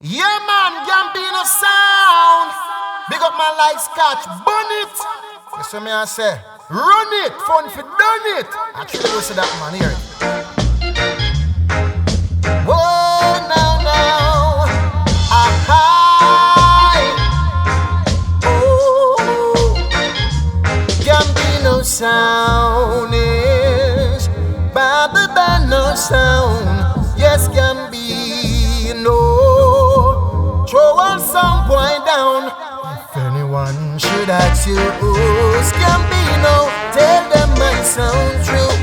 Yeah man, Gambino sound. Big up my like scotch, burn it. You see me I say, run it, fun for done it. Actually go see that man, hear it. Whoa, now, ahai. Oh, Gambino sound is Babylon sound. Yes, Gambino. Throw on some point down. If anyone should ask you who's Gambino, tell them my sound true.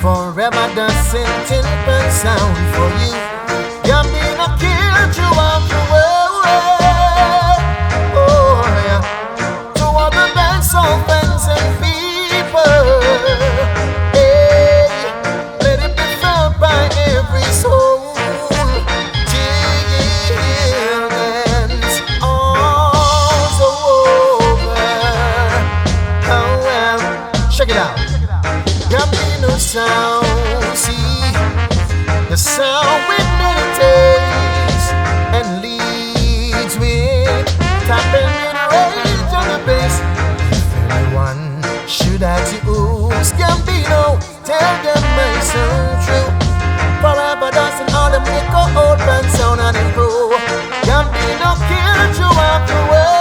Forever the sentimental sound for you. Gambino killed you off the world. Oh yeah. To all the bands of fans and people. Hey, let it be felt by every soul. Check it out. Gambino sound, see the sound with meditates and leads with tapping in rage on the bass. If anyone should ask you who's Gambino, tell them my sound true. Forever dancing all them little old band sound and improve. Gambino killed you off the world.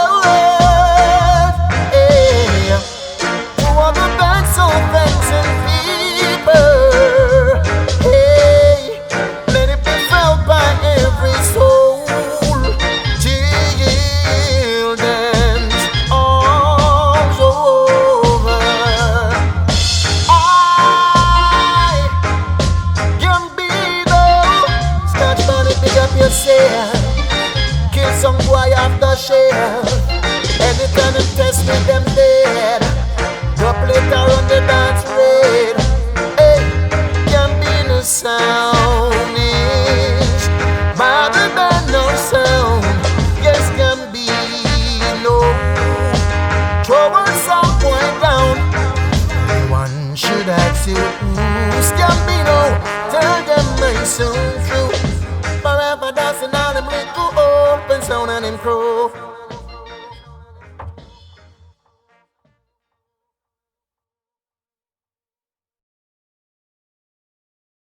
Friends and people, hey, let it be felt by every soul. Children's arms over. I, Gambino, scotch money, pick up yourself. Kill some boy off the shelf. Anytime them test with them dead. Couple it around the dance raid. Hey, Gambino sound is Babylon sound. Yes, Gambino. Throw on some point down. Anyone should ask you who's Gambino, tell them my sound true. Forever dancing on them little open sound and improve.